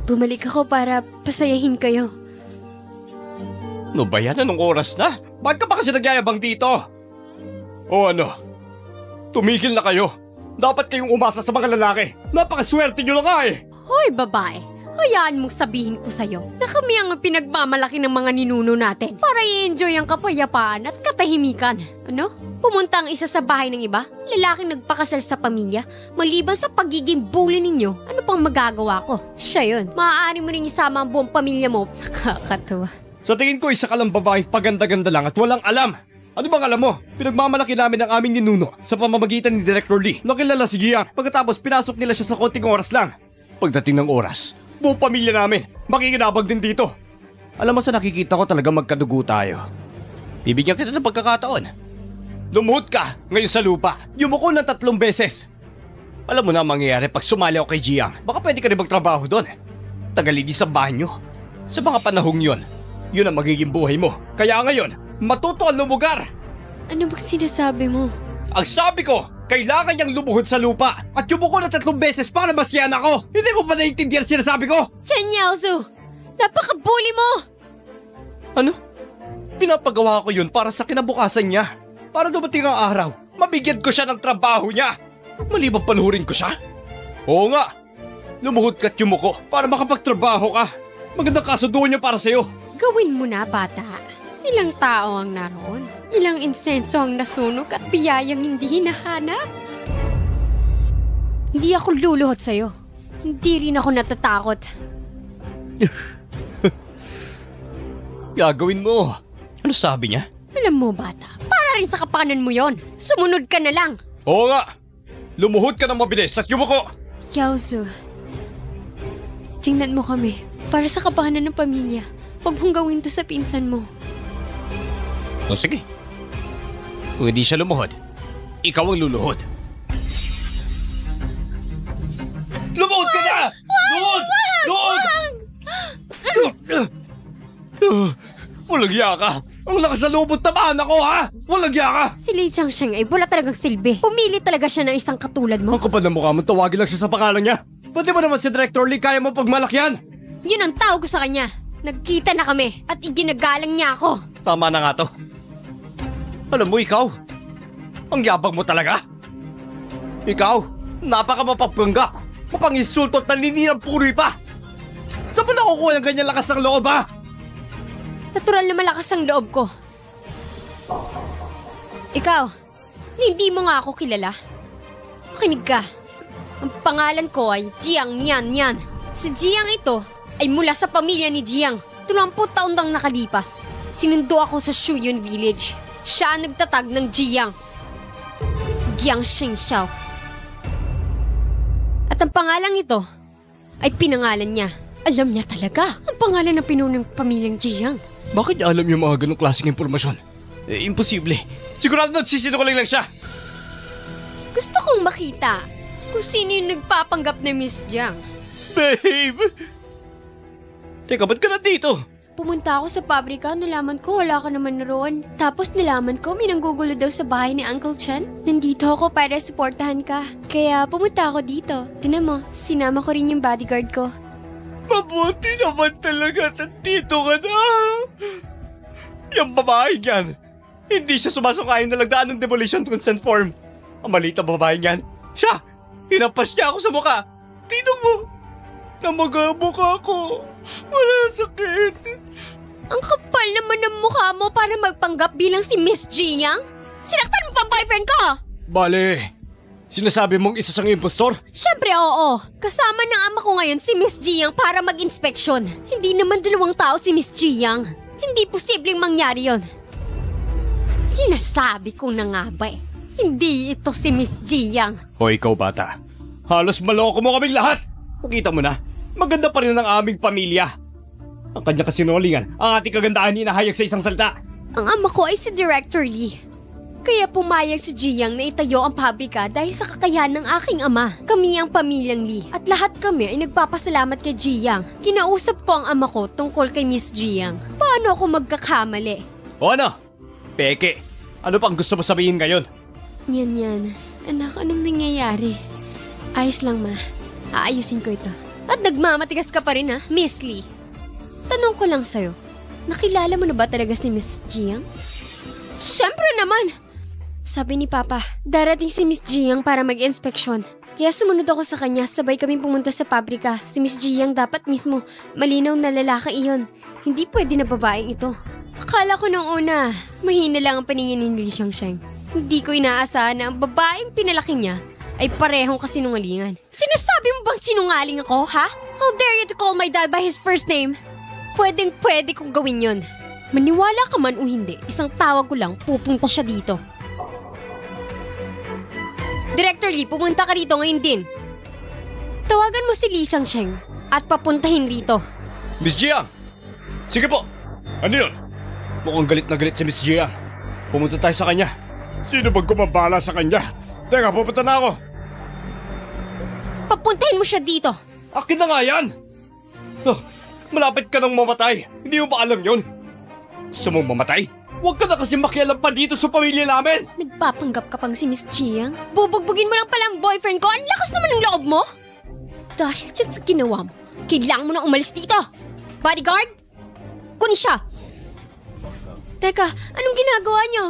Bumalik ako para pasayahin kayo. Ano ba yan? Anong oras na? Bakit ka pa kasi nagyayabang dito? O ano? Tumigil na kayo. Dapat kayong umasa sa mga lalaki. Napakaswerte nyo na nga eh. Hoy babae, hayaan mong sabihin ko sa'yo na kami ang pinagmamalaki ng mga ninuno natin para i-enjoy ang kapayapaan at katahimikan. Ano? Pumunta ang isa sa bahay ng iba? Lalaking nagpakasal sa pamilya? Maliban sa pagiging bully ninyo, ano pang magagawa ko? Siya yun. Maaari mo rin isama ang buong pamilya mo. Nakakatawa. Sa tingin ko isa ka lang babaeng paganda-ganda lang at walang alam. Ano bang alam mo? Pinagmamalaki namin ang aming ninuno sa pamamagitan ni Director Lee. Nakilala si Jiang. Pagkatapos pinasok nila siya sa konting oras lang. Pagdating ng oras, buong pamilya namin makikinabang din dito. Alam mo sa nakikita ko talaga magkadugo tayo. Bibigyan kita ng pagkakataon. Lumuhod ka ngayon sa lupa. Yumuko ng 3 beses. Alam mo na ang mangyayari pag sumali ako kay Jiang. Baka pwede ka rin magtrabaho doon. Tagalinis sa banyo. Sa mga panahong yun, yun ang magiging buhay mo. Kaya ngayon, matuto ang lumugar. Ano bang sinasabi mo? Ang sabi ko, kailangan niyang lumuhod sa lupa at yumuko ng 3 beses para masyahan ako. Hindi mo ba naiintindihan sinasabi ko? Chen Yaozu, napaka-bully mo! Ano? Pinapagawa ko yun para sa kinabukasan niya. Para dumating ang araw, mabigyan ko siya ng trabaho niya. Malibang paluhurin ko siya? Oo nga. Lumuhod ka't yumuko para makapagtrabaho ka. Magandang kasunduan niya para sa'yo. Gawin mo na, bata. Ilang tao ang naroon. Ilang insenso ang nasunog at biyayang hindi hinahanap. Hindi ako luluhod sa'yo. Hindi rin ako natatakot. Gagawin mo. Ano sabi niya? Alam mo, bata, para rin sa kapanan mo yon. Sumunod ka na lang. Oo nga. Lumuhod ka ng mabilis at yumuko. Yaozu, tingnan mo kami. Para sa kapanan ng pamilya. Huwag mong gawin to sa pinsan mo. O sige. Kung hindi siya lumuhod, ikaw ang luluhod. Lumuhod ka na! Lumuhod! Lumuhod! Walang hiya ka! Ang lakas na lubot tamaan ako, ha? Walang hiya ka! Si Li Changsheng ay wala talagang silbi. Pumili talaga siya ng isang katulad mo. Ang kapal na mukha mo, tawagin lang siya sa pangalan niya. Pwede mo naman si Director Lee, kaya mo pagmalakyan. Yun ang tawag ko sa kanya. Nagkita na kami at iginagalang niya ako. Tama na nga to. Alam mo ikaw, ang yabang mo talaga. Ikaw, napaka-mapagpanggap, mapanginsulto at naninirang puri pa. Saan mo nakukuha ng ganyan lakas ng loob, ha? Natural na malakas ang loob ko. Ikaw, hindi mo nga ako kilala. Makinig ka. Ang pangalan ko ay Jiang Nian. Si Jiang ito ay mula sa pamilya ni Jiang. 20 taon nang nakalipas. Sinundo ako sa Shuyun Village. Siya ang nagtatag ng Jiangs. Si Jiang Shengxiao. At ang pangalang ito ay pinangalan niya. Alam niya talaga ang pangalan ng pinunong pamilyang Jiang. Bakit niya alam yung mga ganong klaseng impormasyon? Imposible. Sigurado nagsisinungaling lang siya. Gusto kong makita kung sino yung nagpapanggap ni Miss Jiang. Babe! Teka, ba't ka na dito? Pumunta ako sa pabrika, nalaman ko wala ka naman naroon. Tapos nalaman ko may nanggugulo daw sa bahay ni Uncle Chen. Nandito ako para suportahan ka. Kaya pumunta ako dito. Tingnan mo, sinama ko rin yung bodyguard ko. Mabuti naman talaga at nandito ka na. Yung babae niyan, hindi siya sumasang-ayon na lagdaan ng demolition consent form. Ang maliit na babae niyan, siya, hinampas niya ako sa mukha. Tinong mo, namagabok ako. Wala sakit. Ang kapal naman ng mukha mo para magpanggap bilang si Miss Jiang. Sinaktan mo pa ang boyfriend ko! Bale, sinasabi mong isa siyang impostor? Siyempre oo. Kasama ng ama ko ngayon si Miss Jiang para mag-inspeksyon. Hindi naman 2 tao si Miss Jiang. Hindi posibleng mangyari yon. Sinasabi ko na nga ba eh. Hindi ito si Miss Jiang. O ikaw bata, halos maloko mo kaming lahat. Makita mo na, maganda pa rin ang aming pamilya. Ang kanya kasinungalingan, ang ating kagandahan hinahayag sa isang salita. Ang ama ko ay si Director Lee. Kaya pumayag si Jiang na itayo ang pabrika dahil sa kakayahan ng aking ama. Kami ang pamilyang Lee at lahat kami ay nagpapasalamat kay Jiang. Kinausap ko ang ama ko tungkol kay Miss Jiang. Paano ako magkakamali? O ano? Peke, ano pang gusto mo sabihin ngayon? Yan. Anak, anong nangyayari? Ayos lang ma. Aayusin ko ito. At nagmamatigas ka pa rin ha, Miss Lee. Tanong ko lang sa'yo, nakilala mo na ba talaga si Miss Jiang? Siyempre naman! Sabi ni Papa, darating si Miss Jiang para mag-inspeksyon. Kaya sumunod ako sa kanya, sabay kaming pumunta sa pabrika. Si Miss Jiang dapat mismo, malinaw na lalaki iyon. Hindi pwede na babaeng ito. Akala ko nung una, mahina lang ang paningin ni Li Xiangsheng. Hindi ko inaasahan na ang babaeng pinalaki niya ay parehong kasinungalingan. Sinasabi mo bang sinungaling ako, ha? How dare you to call my dad by his first name? Pwedeng-pwede kong gawin yon. Maniwala ka man o hindi, isang tawag ko lang, pupunta siya dito. Director Lee, pumunta ka rito ngayon din. Tawagan mo si Li Xiangsheng at papuntahin rito. Miss Jiang! Sige po! Ano yun? Mukhang galit na galit si Miss Jiang. Pumunta tayo sa kanya. Sino bang kumabala sa kanya? Teka, pupunta na ako. Papuntahin mo siya dito. Akin na nga yan! Oh, malapit ka nang mamatay. Hindi mo ba alam yun? Gusto mong mamatay? Huwag ka na kasi makialam pa dito sa pamilya namin! Nagpapanggap ka pang si Miss Jiang? Bubugbugin mo lang pala ang boyfriend ko? Ang lakas naman ng loob mo! Dahil dyan sa ginawa mo, kailangan mo na umalis dito! Bodyguard! Kunin siya! Teka, anong ginagawa niyo?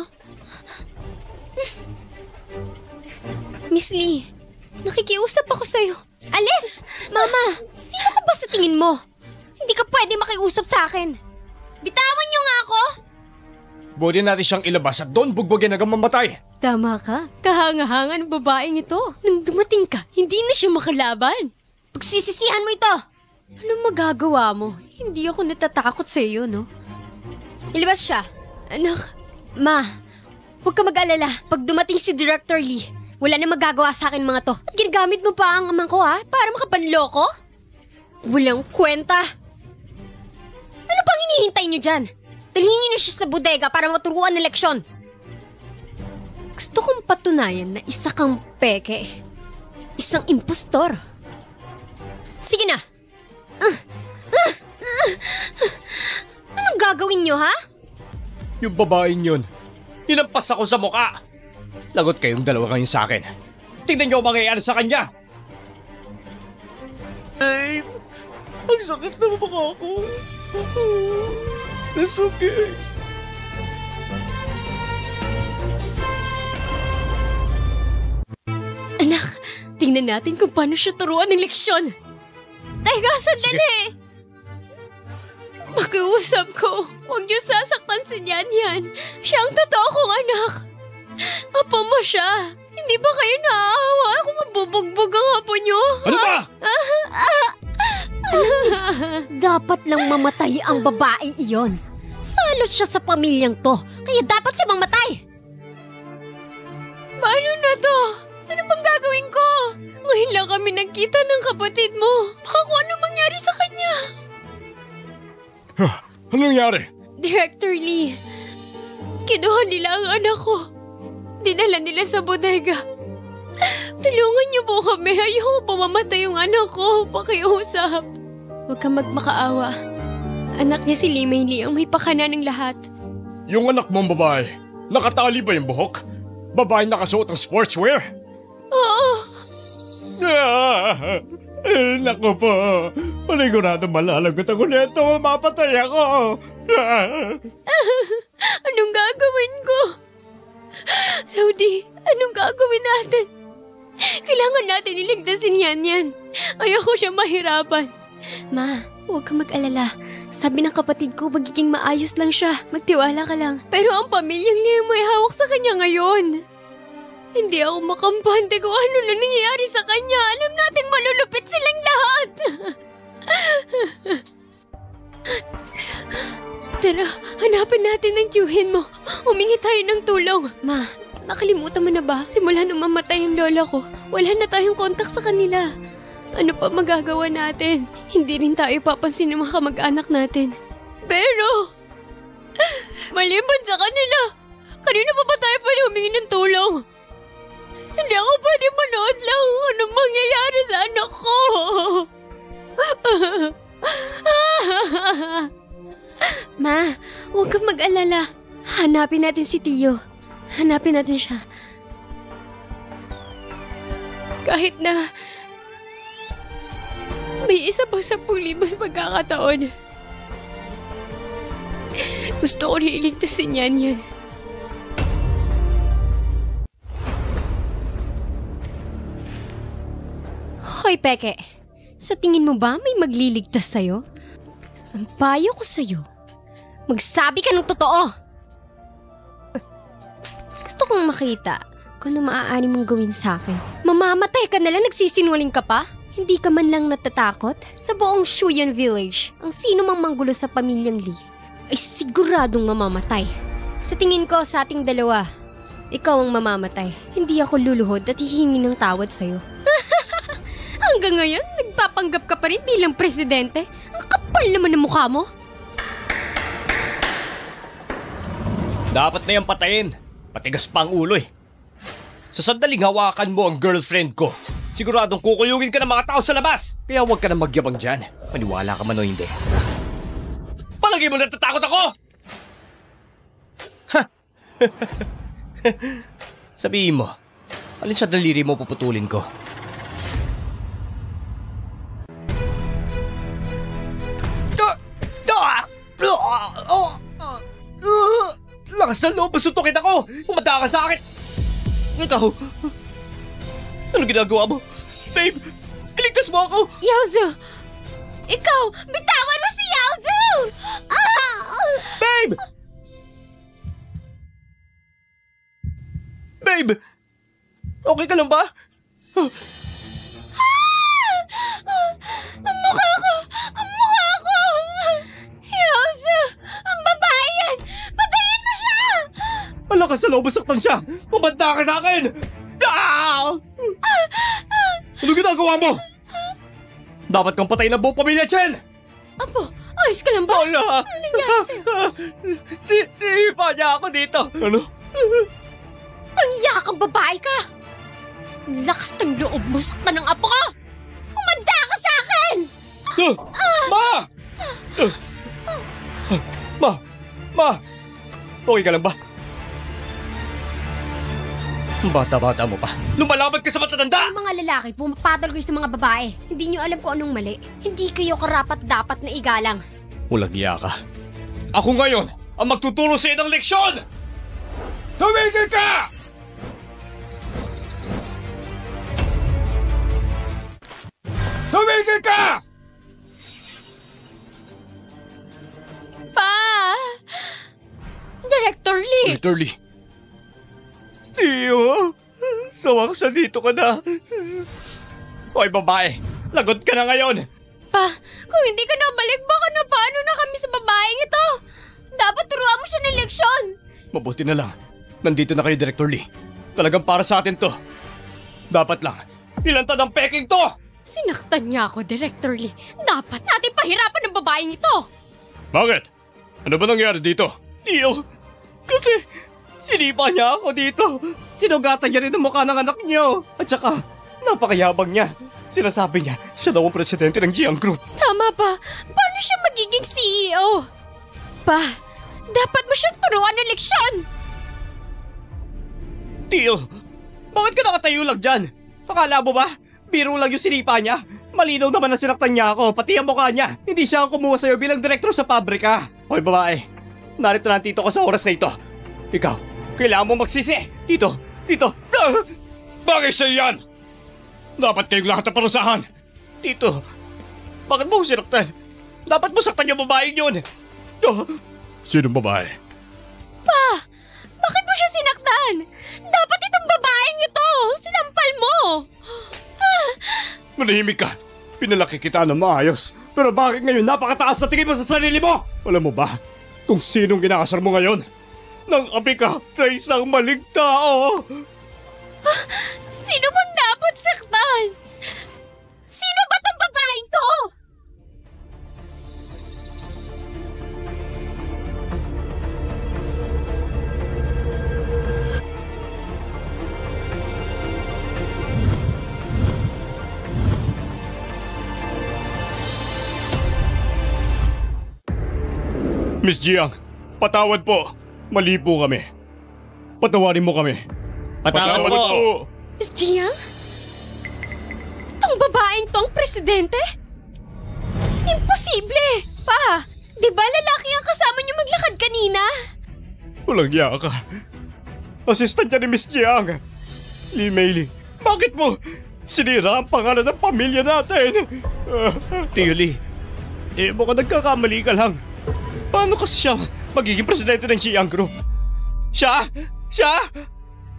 Miss Lee, nakikiusap ako sa'yo. Alis! Mama, sino ka ba sa tingin mo? Hindi ka pwede makiusap sa akin. Bitawan niyo nga ako! Buti natin siyang ilabas at doon bugbugin hanggang mamatay. Tama ka. Kahangahangan ng babaeng ito. Nung dumating ka, hindi na siya makalaban. Pagsisisihan mo ito! Anong magagawa mo? Hindi ako natatakot sa iyo, no? Ilabas siya. Anak, Ma, huwag ka mag-alala. Pag dumating si Director Lee, wala na magagawa sa akin mga to. At ginagamit mo pa ang amang ko, ha? Para makapanloko? Walang kwenta. Ano pang hinihintay niyo dyan? Dalhin niyo siya sa bodega para maturuan ng leksyon. Gusto kong patunayan na isa kang peke. Isang impostor. Sige na. Anong gagawin niyo, ha? Yung babaeng yun, hinampas ako sa muka. Lagot kayong dalawa ngayon sa akin. Tingnan niyo ang mangyayari sa kanya. Ay, ang sakit na mukha ko. It's okay. Anak, tingnan natin kung paano siya turuan ng leksyon. Teka, sandali! Makiusap ko. Huwag niyo sasaktan si Yan. Siya ang totoo kong anak. Apo mo siya. Hindi ba kayo naaawa kung mabubugbog ang apo niyo? Ano ba? Dapat lang mamatay ang babaeng iyon. Salot siya sa pamilyang to, kaya dapat siya mamatay. Paano na to? Ano bang gagawin ko? Ngayon lang kami nagkita ng kapatid mo. Baka kung ano mangyari sa kanya. Anong nangyari? Director Lee, kinuha nila ang anak ko. Dinala nila sa bodega. Tulungan niyo po kami. Ayaw pa mamatay yung anak ko. Pakiusap. Huwag kang magmakaawa. Anak niya si Li Mei ang may pakana ng lahat. Yung anak mong babae, nakatali ba yung buhok? Babae nakasuot ng sportswear? Oo. Naku po, panigurado malalagot ako nito, mapatay ako. Anong gagawin ko? Saudi, anong gagawin natin? Kailangan natin iligtasin yan. Ayoko siya mahirapan. Ma, huwag kang mag-alala. Sabi ng kapatid ko, magiging maayos lang siya. Magtiwala ka lang. Pero ang pamilyang Lee may hawak sa kanya ngayon. Hindi ako makampante kung ano na nangyayari sa kanya. Alam nating malulupit silang lahat. Tara, hanapin natin ang tiyuhin mo. Humingi tayo ng tulong. Ma, nakalimutan mo na ba? Simula nung mamatay ang lola ko, wala na tayong kontak sa kanila. Ano pa magagawa natin? Hindi rin tayo papansin ng mga kamag-anak natin. Pero, maliban sa kanila, kanina pa ba tayo pwede humingi ng tulong? Hindi ako pwede manood lang anong mangyayari sa anak ko. Ma, huwag kang mag-alala. Hanapin natin si Tio. Hanapin natin siya. Kahit na May isa pang 10,000 pagkakataon. Gusto ko rin iligtasin yan. Hoy, Peke. Sa tingin mo ba may magliligtas sa'yo? Ang payo ko sa'yo, magsabi ka ng totoo! Gusto kong makita kung ano maaari mong gawin sa akin. Mamamatay ka na lang, nagsisinungaling ka pa? Hindi ka man lang natatakot? Sa buong Shuyan Village, ang sino mang manggulo sa pamilyang Lee ay siguradong mamamatay. Sa tingin ko sa ating dalawa, ikaw ang mamamatay. Hindi ako luluhod at hihingi ng tawad sa'yo. Hanggang ngayon, nagpapanggap ka pa rin bilang presidente? Ang kapal naman ng mukha mo. Dapat na yung patayin. Patigas pa ang ulo eh. Sa sandaling hawakan mo ang girlfriend ko, siguradong kukuyugin ka ng mga tao sa labas. Kaya huwag ka na magyabang dyan. Maniwala ka man o hindi. Palagi mo natatakot ako! Ha! Sabihin mo, alin sa daliri mo puputulin ko? Lakas na loob, masutukin ako! Umanda ka sa akin! Ikaw, ano ginagawa mo? Babe, iligtas mo ako! Yaozu! Ikaw! Bitawan mo si Yaozu! Babe! Babe! Okay ka lang ba? Ang mukha ko! Ang mukha ko! Yaozu! Ang babae yan! Patayin mo siya! Ang lakas na loob, saktan siya! Umanda ka sa akin! Ah! Ano ginagawa mo? Dapat kang patayin ng buong pamilya, Chen! Apo, ayos ka lang ba? Wala! Ano nangyari sa'yo? Sinipa niya ako dito! Ano? Ang yakang babae ka! Lakas ng loob mo saktan ng apo ko! Umanda ka sa akin! Ma! Ma! Okay ka lang ba? Bata-bata mo pa. Lumalaban ka sa matatanda! Ang mga lalaki, pumapatol kayo sa mga babae. Hindi nyo alam kung anong mali. Hindi kayo karapat-dapat na igalang. Walang iya ka. Ako ngayon ang magtuturo sa iyo ng leksyon! Tumigil ka! Tumigil ka! Pa! Director Lee! Director Lee. Tiyo, sawang sa dito ka na. Hoy babae, lagot ka na ngayon. Pa, kung hindi ka nabalik, baka na paano na kami sa babaeng ito? Dapat turuan mo siya ng leksyon. Mabuti na lang. Nandito na kayo, Director Lee. Talagang para sa atin to. Dapat lang, ilantad ang peking to! Sinaktan niya ako, Director Lee. Dapat natin pahirapan ng babaeng ito. Bakit? Ano ba nangyari dito? Tiyo, kasi sinipa niya ako dito. Sinugatan niya rin ang mukha ng anak niyo. At saka, napakayabang niya. Sinasabi niya, siya daw ang presidente ng Jiang Group. Tama pa. Paano siya magiging CEO? Pa, dapat mo siyang turuan ng leksyon. Tiyo, bakit ka nakatayo lang dyan? Akala mo ba? Biro lang yung sinipa niya. Malinaw naman na sinaktan niya ako, pati ang mukha niya. Hindi siya ang kumuha sa'yo bilang direktor sa pabrika. Hoy babae, narito na ang tito ko sa oras na ito. Ikaw, kailangan mo magsisi. Tito. Bagay sa'yo yan! Dapat kayong lahat na parusahan. Tito, bakit mo sinaktan? Dapat mo saktan yung babaeng yun. Sinong babae? Pa, bakit mo siya sinaktan? Dapat itong babaeng ito. Sinampal mo. Manahimik ka. Pinalaki kita ng maayos. Pero bakit ngayon napakataas na tingin mo sa sarili mo? Alam mo ba kung sinong ginakasar mo ngayon? Nang api ka sa isang maling tao. Sino bang dapat saktan? Sino ba tong babaeng to? Miss Jiang, patawad po. Mali po kami. Patawarin mo kami. Patawad po. Miss Jiang? Tong babaeng tong presidente? Imposible! Pa, di ba lalaki ang kasama niyo maglakad kanina? Walang iya ka. Assistant niya ni Miss Jiang. Lee Meili, bakit mo sinira ang pangalan ng pamilya natin? Tio Lee, mukhang nagkakamali ka lang. Paano kasi siya magiging presidente ng Jiang Group? Siya?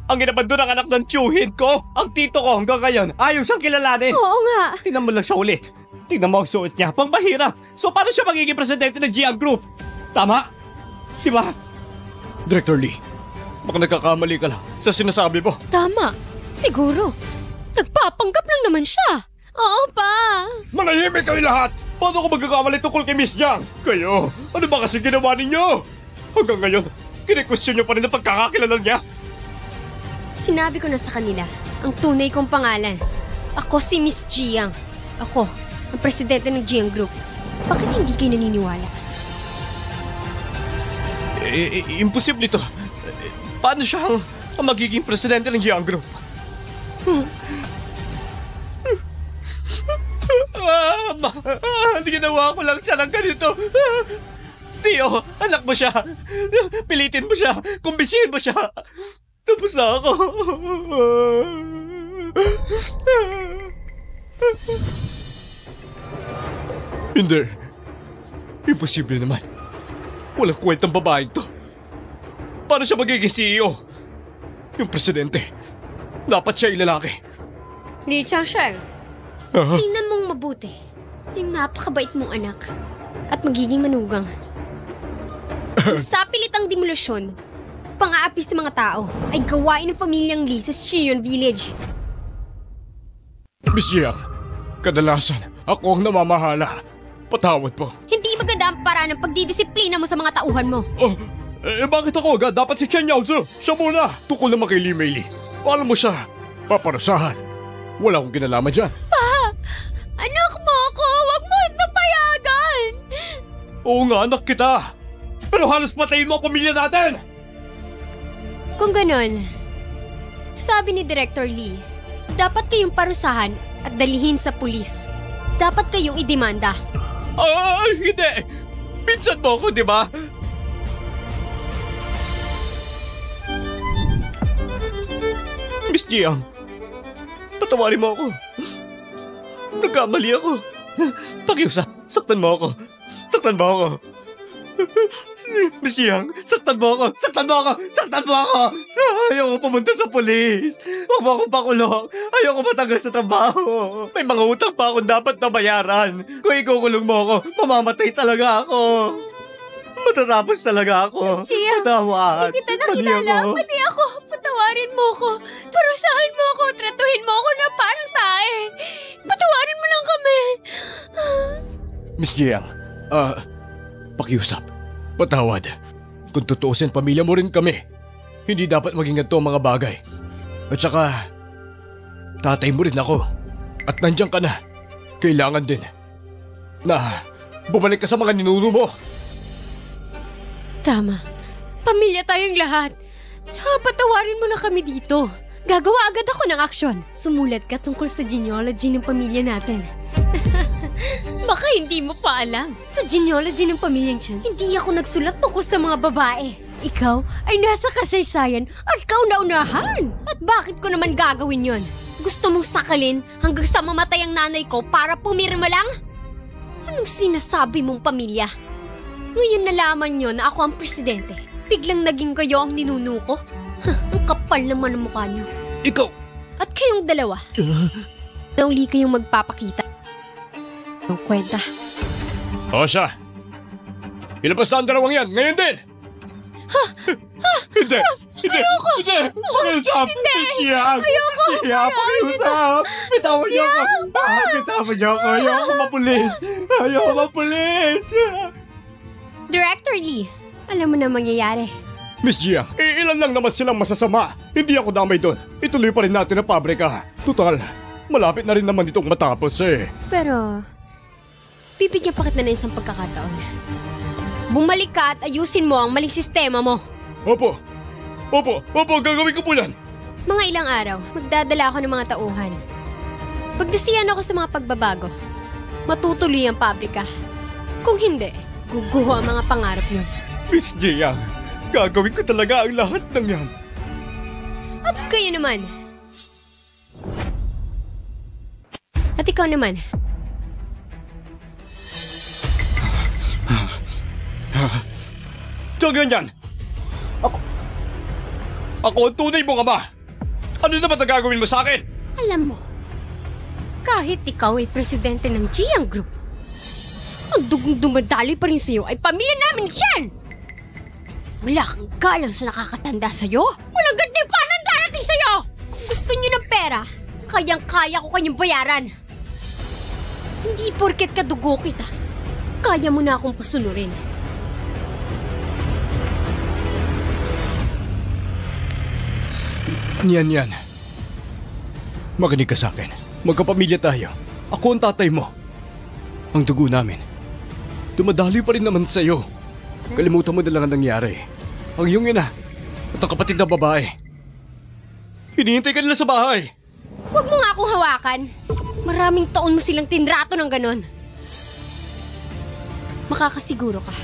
Ang inabando ng anak ng tiyuhin ko, ang tito ko hanggang ngayon, ayaw siyang kilalanin. Oo nga. Tingnan mo lang siya ulit. Tingnan mo ang suot niya, pangpahirap. So paano siya magiging presidente ng Jiang Group? Tama? Diba? Director Lee, baka nagkakamali ka lang sa sinasabi mo. Tama. Siguro. Nagpapanggap lang naman siya. Oo pa. Manahimik kayo lahat! Paano ko magkakamali tungkol kay Miss Jiang? Kayo, ano ba kasi ginawa ninyo? Hanggang ngayon, kine-question niyo pa rin ang pagkakakilala niya? Sinabi ko na sa kanila ang tunay kong pangalan. Ako si Miss Jiang. Ako, ang presidente ng Jiang Group. Bakit hindi kayo naniniwala? Imposible ito. Paano siya ang magiging presidente ng Jiang Group? Ginawa ko lang siya ng ganito. Tio, anak mo siya. Pilitin mo siya. Kumbisihin mo siya. Tapos na ako. Hindi. Imposible naman. Walang kwentang babaeng to. Paano siya magiging CEO? Yung presidente. Dapat siya ay lalaki. Li Changsheng, tingnan mong mabuti. Yung napakabait mong anak. At magiging manugang. Sa pilitang demolusyon, pang-aapi sa mga tao ay gawain ng pamilyang Lee sa Shiyon Village. Miss Jiang, kadalasan ako ang namamahala. Patawad po. Hindi maganda ang paraan ng pagdidisiplina mo sa mga tauhan mo. Bakit ako agad? Dapat si Chen Yaozu. Siya muna. Tukol naman kay Lee Meili. Paano mo siya paparusahan? Wala akong kinalaman dyan. Pa! Anak mo ako! Huwag mo ito payagan! Oo nga, anak kita. Pero halos patayin mo ang pamilya natin! Kung ganon, sabi ni Director Lee, dapat kayong parusahan at dalihin sa pulis. Dapat kayong idemanda. Ay, hindi! Pinsan mo ako, di ba? Miss Jiang, patawarin mo ako. Nagkamali ako. Pakiusap, saktan mo ako. Saktan mo ako. Miss Jiang, saktan mo ako. Saktan mo ako. Saktan mo ako. Ayoko pumunta sa polis. Huwag mo akong pakulong. Ayoko matanggal sa trabaho. May mga utang pa akong dapat na bayaran. Kung ikukulong mo ako, mamamatay talaga ako. Matatapos talaga ako. Miss Jiang, Patawad. hindi kita nakilala. Mali ako. Patawarin mo ako. Parusahan mo ako. Tratuhin mo ako na parang tae. Patawarin mo lang kami. Miss Jiang, pakiusap. Patawad. Kung tutuusin, pamilya mo rin kami. Hindi dapat maging ganito ang mga bagay. At saka, tatay mo rin ako. At nandiyan ka na. Kailangan din na bumalik ka sa mga ninuno mo. Tama. Pamilya tayong lahat. Saka patawarin mo na kami dito. Gagawa agad ako ng aksyon. Sumulat ka tungkol sa genealogy ng pamilya natin. Baka hindi mo pa alam. Sa genealogy ng pamilyang Chen, hindi ako nagsulat tungkol sa mga babae. Ikaw ay nasa kasaysayan at kauna-unahan. At bakit ko naman gagawin yon? Gusto mong sakalin hanggang sa mamatay ang nanay ko para pumirma lang? Anong sinasabi mong pamilya? Ngayon nalaman nyo na ako ang presidente. Biglang naging kayo ang ninuno ko? Ang kapal naman ang mukha nyo. Ikaw! At kayong dalawa, uli kayong magpapakita. Ang kwenta. O siya! Ilabas na ang dalawang yan! Ngayon din! Hindi! Hindi! Ayoko! Hindi! Pakiusap! Hindi! Siya! Ayoko! Siya! Pakiusap! Bitawan niyo ako! Bitawan niyo ako! Ayoko mapulis! Ayoko mapulis! Director Lee, alam mo na mangyayari. Miss Jiang, ilan lang naman silang masasama. Hindi ako damay doon. Ituloy pa rin natin ang pabrika. Tutal, malapit na rin naman itong matapos eh. Pero, bibigyan pa kita ng isang pagkakataon. Bumalik ka at ayusin mo ang maling sistema mo. Opo, gagawin ko po yan. Mga ilang araw, magdadala ako ng mga tauhan. Pagdasiyan ako sa mga pagbabago. matutuloy ang pabrika. Kung hindi, guguho ang mga pangarap niyo. Miss Jiang, gagawin ko talaga ang lahat ng yan. At kayo naman. At ikaw naman. So ganyan. Ako ang tunay mong ama. Ano naman ang gagawin mo sa akin? Alam mo, kahit ikaw ay presidente ng Jiang Group, ang dugong dumadali pa rin sa'yo ay pamilya namin siyan! Wala kang galang sa nakakatanda sa'yo. Walang gantimpanan darating sa'yo! Kung gusto niyo ng pera, kayang-kaya ko kanyang bayaran. Hindi porket kadugo kita, kaya mo na akong pasunurin. Yan. Makinig ka sa akin. Magkapamilya tayo. Ako ang tatay mo. Ang dugo namin. Dumadali pa rin naman sa'yo. Kalimutan mo na lang ang nangyari. Ang iyong ina at ang kapatid na babae. Hinihintay ka nila sa bahay. Huwag mo nga akong hawakan. Maraming taon mo silang tinrato ng ganon. Makakasiguro ka.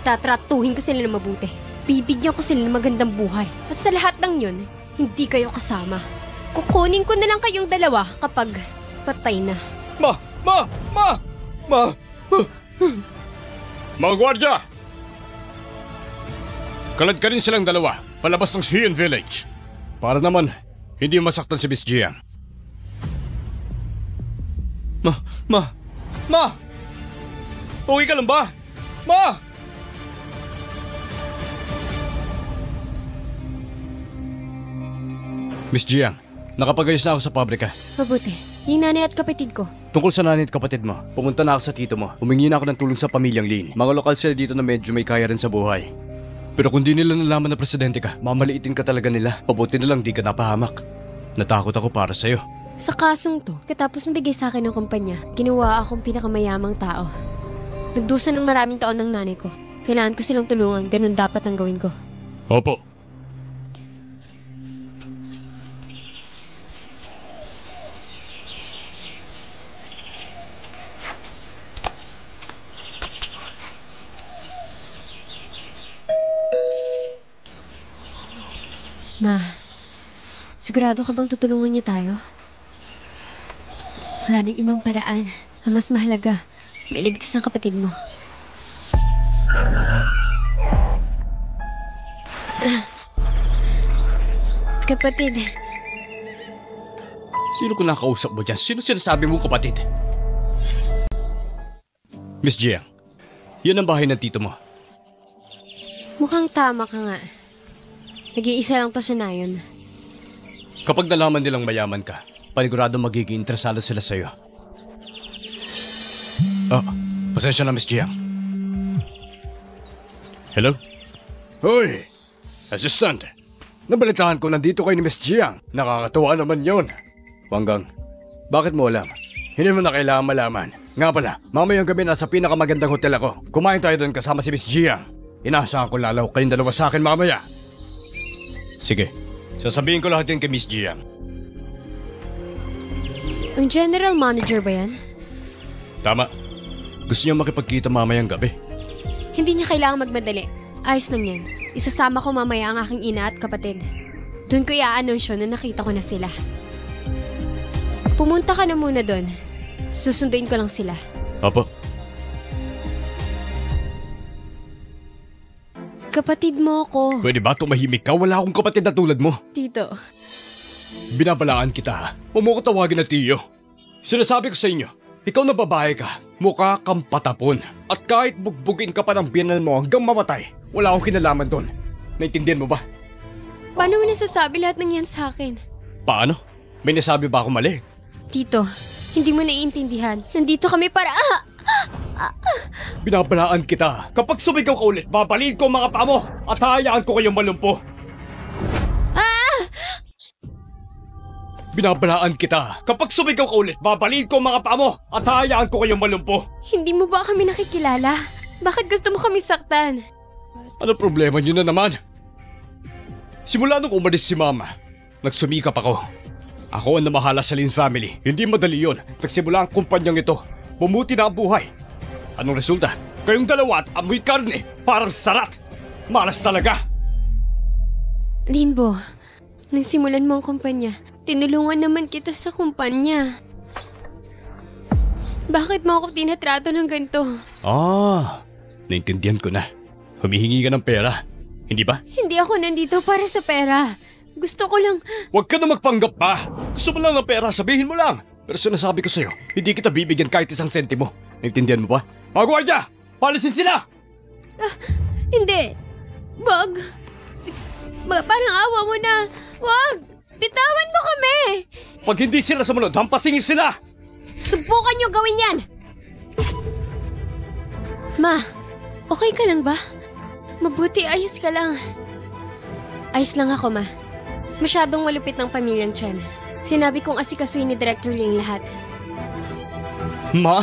Tatratuhin ko sila ng mabuti. Bibigyan ko sila ng magandang buhay. At sa lahat ng yun, hindi kayo kasama. Kukunin ko na lang kayong dalawa kapag patay na. Mga gwardya! Kalad ka rin silang dalawa palabas ng Xian Village. Para naman, hindi masaktan si Miss Jiang. Ma! Okay ka lang ba? Ma! Miss Jiang, nakapag-ayos na ako sa pabrika. Mabuti. Yung nanay at kapatid ko. Tungkol sa nanay at kapatid mo, pumunta na ako sa tito mo. Humingi na ako ng tulong sa pamilyang Lin. Mga lokal sila dito na medyo may kaya rin sa buhay. Pero kung di nila nalaman na presidente ka, mamaliitin ka talaga nila. Pabuti na lang di ka napahamak. Natakot ako para sa'yo. Sa kasong to, katapos mabigay sa akin ng kumpanya, ginawa akong pinakamayamang tao. Nagdusa ng maraming taon ng nanay ko. Kailangan ko silang tulungan, ganun dapat ang gawin ko. Opo. Ma, sigurado ka bang tutulungan niya tayo? Wala nang ibang paraan. Ang mas mahalaga, may ligtas ang kapatid mo. Kapatid. Sino ko nakausap mo dyan? Sino sinasabi mo kapatid? Miss Jiang, yan ang bahay ng tito mo. Mukhang tama ka nga. Nag-iisa lang to sa nayon. Kapag nalaman nilang mayaman ka, panigurado magiging interesado sila sa'yo. Oh, pasensya na Miss Jiang. Hello? Hoy! Assistant! Nabalitaan ko nandito kayo ni Miss Jiang. Nakakatuwa naman yon. Wanggang, bakit mo alam? Hindi mo na kailangan malaman. Nga pala, mamayang gabi nasa pinakamagandang hotel ako. Kumain tayo doon kasama si Miss Jiang. Inaasahan ko lalaw kayong dalawa sa akin mamaya. Sige, sasabihin ko lahat yun kay Miss Jiang. Ang general manager ba yan? Tama. Gusto niya makipagkita mamayang gabi. Hindi niya kailangang magmadali. Ayos lang yan. Isasama ko mamaya ang aking ina at kapatid. Doon ko i-aanunsyo na nakita ko na sila. Pumunta ka na muna doon. Susunduin ko lang sila. Opo. Kapatid mo ako. Pwede ba tumahimik ka? Wala akong kapatid na tulad mo. Tito. Binabalaan kita. Huwag mo ko tawagin na tiyo. Sinasabi ko sa inyo, ikaw na babae ka, mukha kang patapon. At kahit bugbugin ka pa ng biyanan mo hanggang mamatay, wala akong kinalaman doon. Naintindihan mo ba? Paano mo nasasabi lahat ng yan sa akin? Paano? May nasabi ba ako mali? Tito, hindi mo naiintindihan. Nandito kami para... Binabalaan kita. Kapag sumigaw ka ulit, babalin ko ang mga paa mo at hayaan ko kayong malumpo. Binabalaan kita. Kapag sumigaw ka ulit, babalin ko ang mga paa mo at hayaan ko kayong malumpo. Hindi mo ba kami nakikilala? Bakit gusto mo kami saktan? Ano problema niyo na naman? Simula nung umalis si Mama, nagsumikap ako. Ako ang namahala sa Lin family. Hindi madali yun. Nagsimula ang kumpanyang ito. bumuti na ang buhay. Anong resulta? Kayong dalawa at amoy karne, parang sarat. Malas talaga. Linbo, nang simulan mo ang kumpanya, tinulungan naman kita sa kumpanya. Bakit mo ako tinatrato ng ganito? Naintindihan ko na. Humihingi ka ng pera, hindi ba? Hindi ako nandito para sa pera. Gusto ko lang... Huwag ka na magpanggap pa. Gusto mo lang ng pera, sabihin mo lang. Pero sinasabi ko sa'yo, hindi kita bibigyan kahit isang sentimo. Naintindihan mo ba? Mga gwardiya! Palisin sila! Hindi. Wag. Parang awa mo na. Wag. Bitawan mo kami. Pag hindi sila sumunod, hampasingin sila! Subukan niyo gawin yan. Ma, okay ka lang ba? Mabuti, ayos ka lang. Ayos lang ako, ma. Masyadong malupit ng pamilyang Chen. Sinabi kong asikasuhin ni Director Ling lahat. Ma?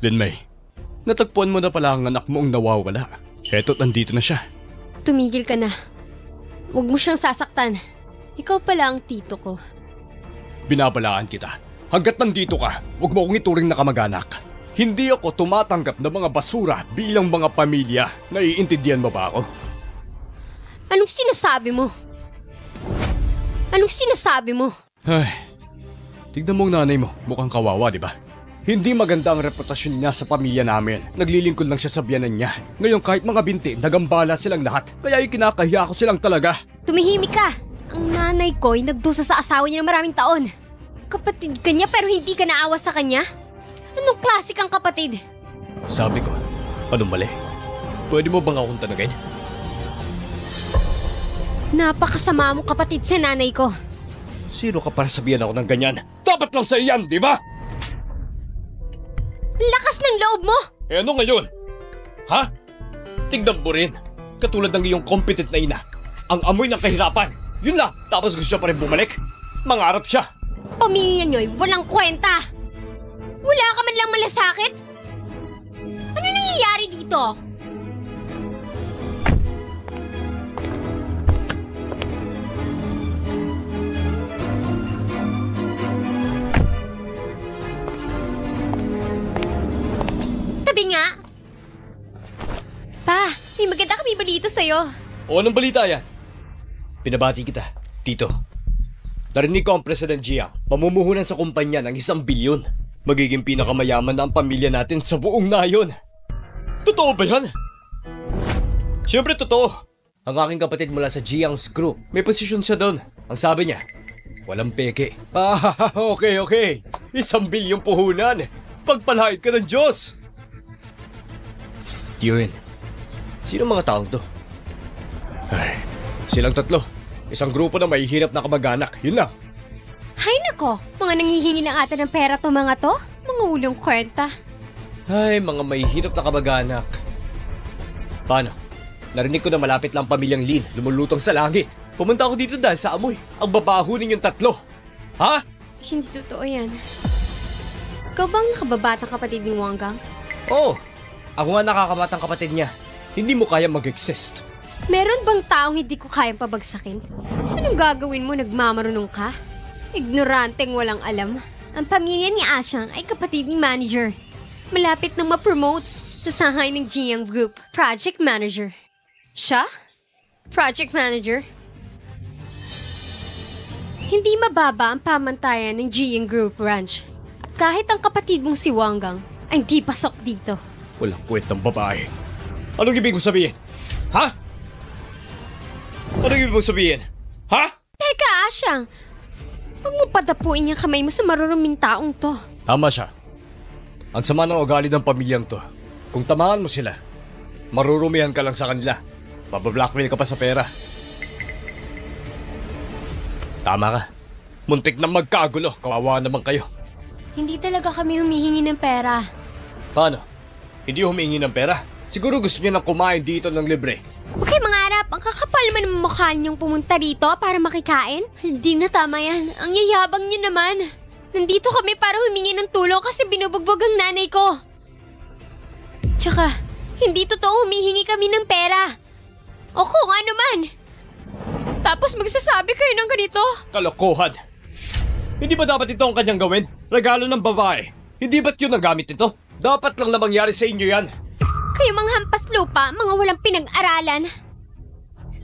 Linmay, natagpuan mo na pala ang anak mo ang nawawala. Eto't nandito na siya. Tumigil ka na. Huwag mo siyang sasaktan. Ikaw pala ang tito ko. Binabalaan kita. Hanggat nandito ka, huwag mo akong ituring na kamag-anak. Hindi ako tumatanggap ng mga basura bilang mga pamilya. Naiintindihan mo ba ako? Anong sinasabi mo? Anong sinasabi mo? Ay, tignan mo ang nanay mo. Mukhang kawawa, di ba? Hindi maganda ang reputasyon niya sa pamilya namin. Naglilingkod lang siya sa biyanan niya. Ngayon kahit mga binti, nagambala silang lahat. Kaya ikinakahiya ko silang talaga. Tumihimik ka! Ang nanay ko'y nagdusa sa asawa niya ng maraming taon. Kapatid ka niya pero hindi ka naawa sa kanya? Anong klase kang kapatid? Sabi ko, anong mali? Pwede mo bang akong tanagin? Napakasama mong kapatid sa nanay ko. Sino ka para sabihan ako ng ganyan? Dapat lang sa iyan, di ba? Lakas ng loob mo! Eh ano ngayon? Ha? Tignan mo rin. Katulad ng iyong competent na ina. Ang amoy ng kahirapan. Yun lang. Tapos gusto siya pa rin bumalik. Mangarap siya. Pamilya niyo'y walang kwenta! Wala ka man lang malasakit? Ano nangyayari dito? Tabi nga! Pa, may maganda kami balita sa'yo. O anong balita yan? Pinabati kita, Tito. Narinig ko ang President Jiang, mamumuhunan sa kumpanya ng 1 bilyon. Magiging pinakamayaman na ang pamilya natin sa buong nayon. Totoo ba yan? Siyempre totoo. Ang aking kapatid mula sa Jiang's group, may posisyon siya doon. Ang sabi niya, walang peke. Okay. 1 bilyong puhunan. Pagpalahid ka ng Diyos. Tiyuin, sino mga taong to? Ay, silang 3. Isang grupo na mahihirap na kamag-anak. Yun lang. Hay nako, mga nangihingi lang ata ng pera to mga to. Mga ulong kwenta. Ay, mga mahihirap na kamag-anak. Paano? Narinig ko na malapit lang pamilyang Lin, lumulutong sa langit. Pumunta ako dito dahil sa amoy. Ang babaho ninyong 3. Ha? Hindi totoo yan. Ikaw bang nakababatang kapatid ni Wanggang? Oo. Ako nga nakakabatang kapatid niya. Hindi mo kaya mag-exist. Meron bang taong hindi ko kayang pabagsakin? Anong gagawin mo? Nagmamarunong ka? Ignoranteng walang alam. Ang pamilya ni Asyang ay kapatid ni manager. Malapit nang ma-promote sa sahay ng Jiang Group. Project manager. Siya? Project manager? Hindi mababa ang pamantayan ng Jiang Group Ranch. At kahit ang kapatid mong si Wanggang ay hindi pasok dito. Walang kwentang babae. Anong ibig mong sabihin? Ha? Anong ibig mong sabihin? Ha? Teka, Asyang. Huwag mo padapuin yung kamay mo sa maruruming taong to. Tama siya. Ang sama ng ugali ng pamilyang to. Kung tamaan mo sila, marurumihan ka lang sa kanila. Mabablackmail ka pa sa pera. Tama ka. Muntik na magkagulo. Kawawa naman kayo. Hindi talaga kami humihingi ng pera. Paano? Hindi humingi ng pera? Siguro gusto niya nang kumain dito ng libre. Okay, mangarap. Ang kakapal man ng mukha niyong pumunta rito para makikain. Hindi na tama yan. Ang yayabang niyo naman. Nandito kami para humingi ng tulong kasi binubugbog ang nanay ko. Tsaka, hindi totoo humihingi kami ng pera. O kung ano man. Tapos magsasabi kayo ng ganito. Kalokohan. Hindi ba dapat ito ang kanyang gawin? Regalo ng babae. Hindi ba't yun ang gamit nito? Dapat lang na mangyari sa inyo yan. Kayo mga hampas lupa, mga walang pinag-aralan.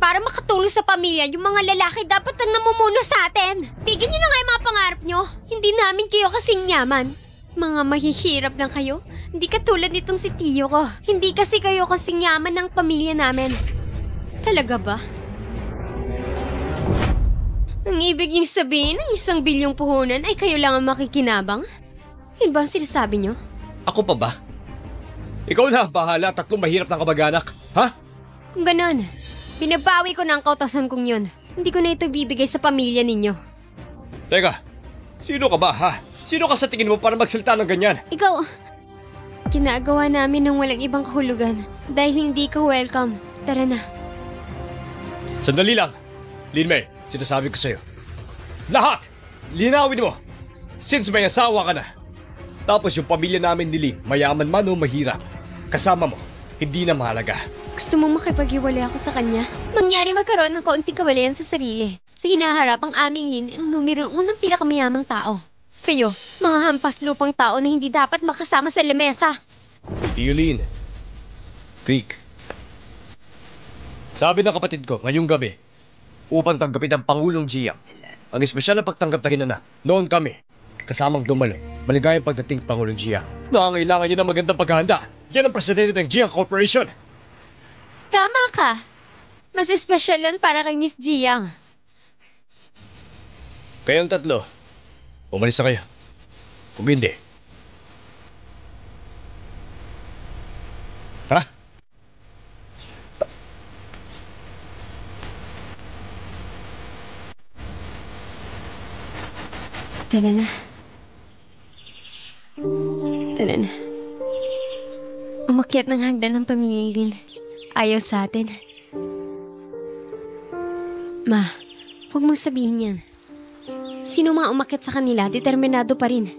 Para makatulong sa pamilya, yung mga lalaki dapat ang namumuno sa atin. Tignan nyo na nga yung mga pangarap nyo. Hindi namin kayo kasing yaman. Mga mahihirap lang kayo. Hindi katulad nitong si Tiyo ko. Hindi kasi kayo kasing yaman ng pamilya namin. Talaga ba? Ang ibig niyong sabihin ng 1 bilyong puhunan ay kayo lang ang makikinabang? Yun ba ang sinasabi niyo? Ako pa ba? Ikaw na ang bahala, 3 mahirap na kamag-anak. Ha? Kung ganon, binabawi ko na ang kautasan kong yun. Hindi ko na ito bibigay sa pamilya ninyo. Teka, sino ka ba ha? Sino ka sa tingin mo para magsalita ng ganyan? Ikaw, ginagawa namin ng walang ibang kahulugan dahil hindi ka welcome. Tara na. Sandali lang. Lin May, sinasabi ko sa'yo. Lahat! Linawin mo! Since may asawa ka na. Tapos yung pamilya namin ni Lin, mayaman man o mahirap. Kasama mo, hindi na mahalaga. Gusto mong makipaghiwalay ako sa kanya? Mangyari magkaroon ng kaunting kawalayan sa sarili. Sa hinaharap ang aming Lin, ang numero 1 pinakamayamang tao. Kayo, mga hampas lupang tao na hindi dapat makasama sa lamesa. Lin. Creek. Sabi ng kapatid ko ngayong gabi, upang tanggapin ang Pangulong Jiang, ang espesyal na pagtanggap na hinana. Noon kami, kasamang dumalo, maligayang pagdating Pangulong Jiang. Nangangailangan niya ng magandang paghahanda. Yan ang presidente ng Jiang Corporation. Tama ka. Mas espesyal yun para kay Miss Jiang. Kayong 3, umalis na kayo. Kung hindi. Ha? Tara na. Tara na. Umakyat ng hagdan ng pamilya Lin. Ayaw sa atin. Ma, huwag mong sabihin yan. Sino mga umakyat sa kanila, determinado pa rin.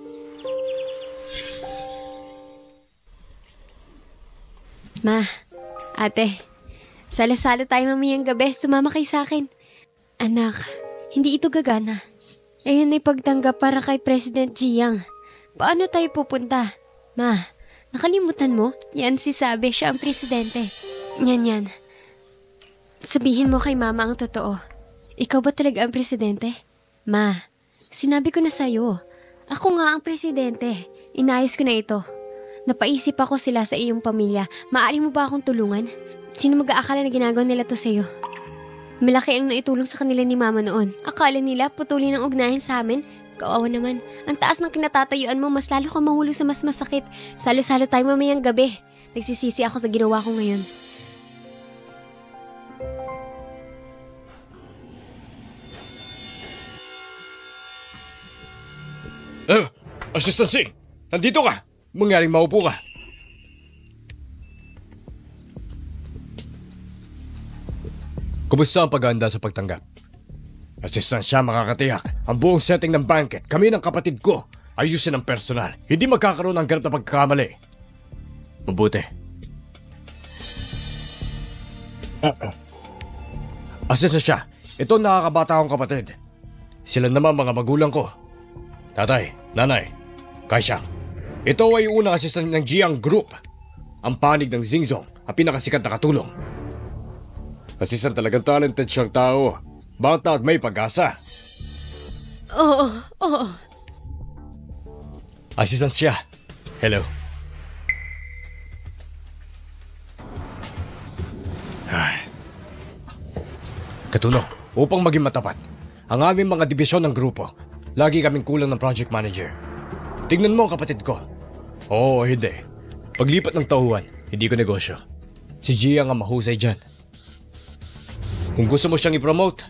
Ma, ate, sala-sala tayo mamayang gabi. Sumama kayo sa akin. Anak, hindi ito gagana. Ayun ay pagtanggap para kay President Jiang. Paano tayo pupunta? Ma, nakalimutan mo? Yan si Sabe, siya ang presidente. Yan. Sabihin mo kay Mama ang totoo. Ikaw ba talaga ang presidente? Ma, sinabi ko na sa'yo. Ako nga ang presidente. Inayos ko na ito. Napaisip ako sila sa iyong pamilya. Maaari mo ba akong tulungan? Sino mag-aakala na ginagawa nila to sa'yo? Malaki ang naitulong sa kanila ni Mama noon. Akala nila putulin ang ugnayan sa amin. Kawawa naman. Ang taas ng kinatatayuan mo, mas lalo ka mahulog sa mas masakit. Salo-salo tayo mamayang gabi. Nagsisisi ako sa ginawa ko ngayon. Assistant Singh! Nandito ka! Mangyaring maupo ka. Kumusta ang paghahanda sa pagtanggap? Assistant siya makakatiyak. Ang buong setting ng banquet, kami ng kapatid ko. Ayusin ang personal. Hindi magkakaroon ng ganap na pagkakamali. Mabuti. Assistant siya. Ito nakakabata akong kapatid. Sila naman mga magulang ko. Tatay, nanay, Kaisha. Ito ay unang assistant ng Jiang Group. Ang panig ng Xingzong, ang pinakasikat na katulong. Assistant talagang talented siyang tao. Bata at may pag-asa. Oo. Assistant siya. Hello. Katulong, upang maging matapat, ang aming mga dibisyon ng grupo, lagi kaming kulang ng project manager. Tingnan mo ang kapatid ko. Oo, hindi. Paglipat ng tauhan, hindi ko negosyo. Si Jiang ang mahusay dyan. Kung gusto mo siyang i-promote,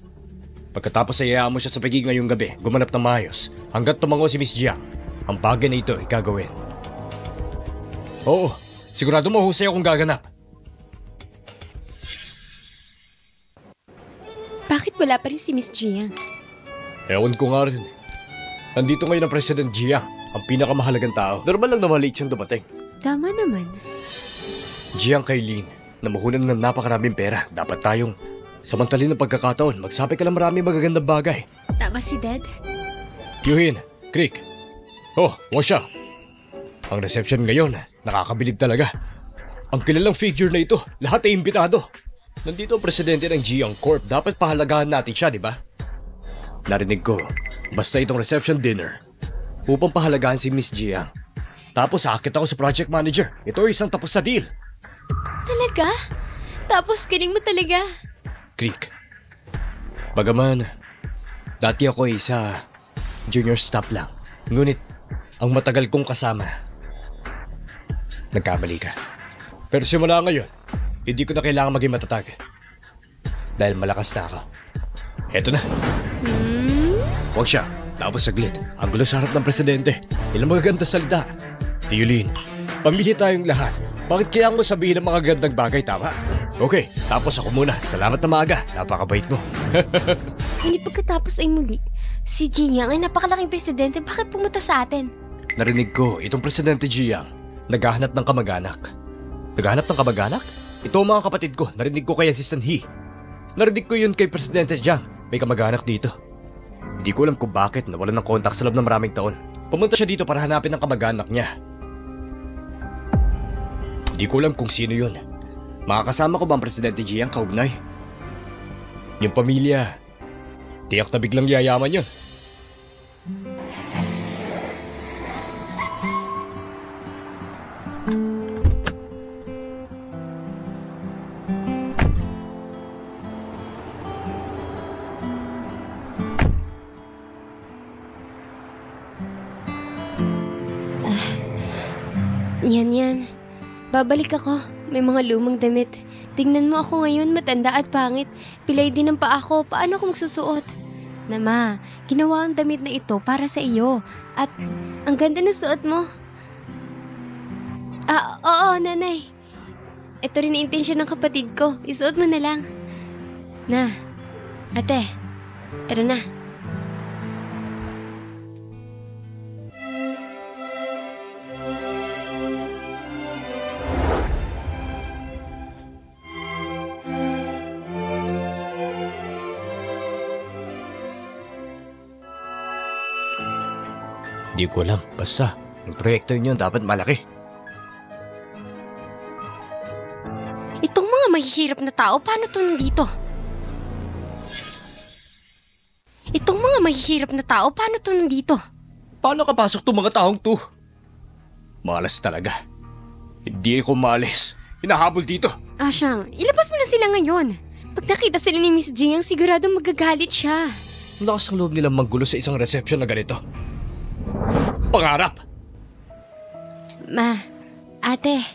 pagkatapos ayaan mo siya sa pagiging ngayong gabi, gumanap ng maayos. Hanggat tumango si Miss Jiang, ang bagay na ito ay gagawin. Oo, sigurado mahusay akong gaganap. Bakit wala pa rin si Miss Jiang? Ewan ko nga rin. Nandito ngayon ang President Jiang, ang pinakamahalagang tao. Normal lang na maliit siyang dumating. Tama naman. Jiang Kailin, namuhunan ng napakaraming pera. Dapat tayong samantalin ng pagkakataon. Magsabi ka ng maraming magagandang bagay. Tama si Dad? Yuhin, Creek. Oh, Washa. Ang reception ngayon, nakakabilib talaga. Ang kilalang figure na ito, lahat ay imbitado. Nandito ang presidente ng Jiang Corp. Dapat pahalagahan natin siya, di ba? Narinig ko, basta itong reception dinner, upang pahalagahan si Miss Jiang. Tapos aakit ako sa project manager. Ito ay isang tapos sa deal. Talaga? Tapos galing mo talaga. Creek. Bagaman, dati ako ay isa junior staff lang. Ngunit, ang matagal kong kasama, nagkamali ka. Pero simula ngayon, hindi ko na kailangan maging matatag. Dahil malakas na ako. Eto na. Huwag siya. Tapos saglit. Ang gulo sa harap ng presidente. Ilang magaganda salita. Tiyulin, pamili tayong lahat. Bakit kaya mo sabihin ng mga gandang bagay, tama? Okay, tapos ako muna. Salamat na maaga. Napakabait mo. Hindi pagkatapos ay muli. Si Jiang ay napakalaking presidente. Bakit pumunta sa atin? Narinig ko, itong presidente Jiang, naghahanap ng kamag-anak. Naghahanap ng kamag-anak? Ito ang mga kapatid ko. Narinig ko kay Assistant He. Narinig ko yun kay Presidente Jiang. May kamag-anak dito. Hindi ko alam kung bakit nawalan ng kontak sa loob ng maraming taon. Pumunta siya dito para hanapin ang kamag-anak niya. Hindi ko alam kung sino yun. Makakasama ko ba ang Presidente Jiang kaugnay? Yung pamilya, tiyak na biglang yayaman yun. Yan. Babalik ako. May mga lumang damit. Tingnan mo ako ngayon, matanda at pangit. Pilay din ang paa ko. Paano ako magsusuot? Nama, ginawa ang damit na ito para sa iyo. At ang ganda ng suot mo. Oo, nanay. Ito rin ang intensyon ng kapatid ko. Isuot mo na lang. Na, ate, tara na. Di ko alam. Basta, yung proyekto yun dapat malaki. Itong mga mahihirap na tao, paano to nandito? Itong mga mahihirap na tao, paano to nandito? Paano kapasok tong mga taong to? Malas talaga. Hindi ako maalis. Hinahabol dito. Asyang, ilabas mo na sila ngayon. Pag nakita sila ni Miss Jiang, sigurado magagalit siya. Lakas ang loob nilang manggulo sa isang reception na ganito. Pangarap! Ma, ate,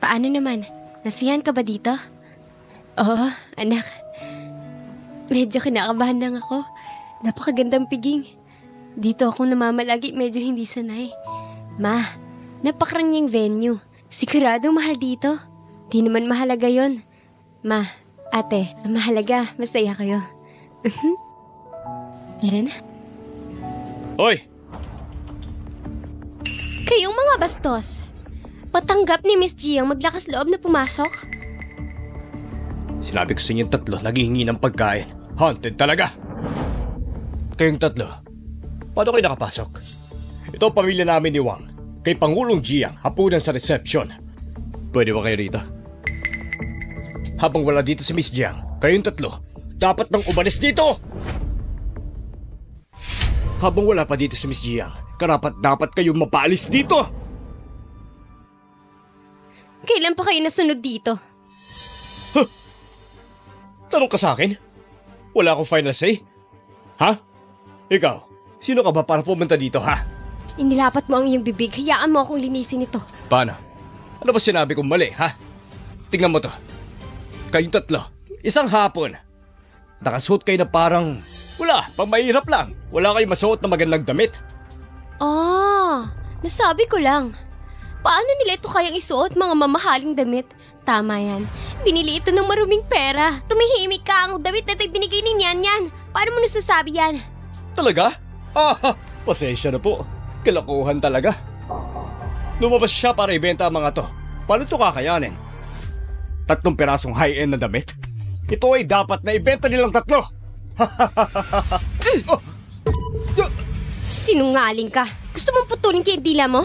paano naman? Nasiyahan ka ba dito? Oo, anak. Medyo kinakabahan lang ako. Napakagandang piging. Dito ako namamalagi, medyo hindi sanay. Ma, napakaranyang venue. Sigurado mahal dito. Di naman mahalaga yon. Ma, ate, ang mahalaga, masaya kayo. Tara na. Hoy! Kayong mga bastos, patanggap ni Miss Jiang maglakas loob na pumasok? Sinabi ko sa inyong tatlo, naghihingi ng pagkain. Haunted talaga! Kayong tatlo, paano kayo nakapasok? Ito ang pamilya namin ni Wang. Kay Pangulong Jiang, hapunan sa reception. Pwede ba kayo rito? Habang wala dito si Miss Jiang, kayong tatlo, dapat nang umalis dito! Habang wala pa dito si Miss Jiang, karapat-dapat kayong mapaalis dito! Kailan pa kayo nasunod dito? Huh? Tanong ka sa akin? Wala akong final say? Ha? Ikaw, sino ka ba para pumunta dito, ha? Inilapat mo ang iyong bibig, hayaan mo akong linisin ito. Paano? Ano ba sinabi kong mali, ha? Tingnan mo to. Kayong tatlo, isang hapon. Nakasuot kayo na parang... Wala, pang mahirap lang. Wala kayong masuot na magandang damit. Nasabi ko lang. Paano nila ito kayang isuot mga mamahaling damit? Tama yan. Binili ito ng maruming pera. Tumihimik ka, ang damit na ito'y binigay ni Nyan. Paano mo nasasabi yan? Talaga? Pasensya na po. Kalakuhan talaga. Lumabas siya para ibenta ang mga to. Paano ito kakayanin? 3 pirasong high-end na damit? Ito ay dapat na ibenta nilang 3. Sinungaling ka. Gusto mong putulin kay dila mo?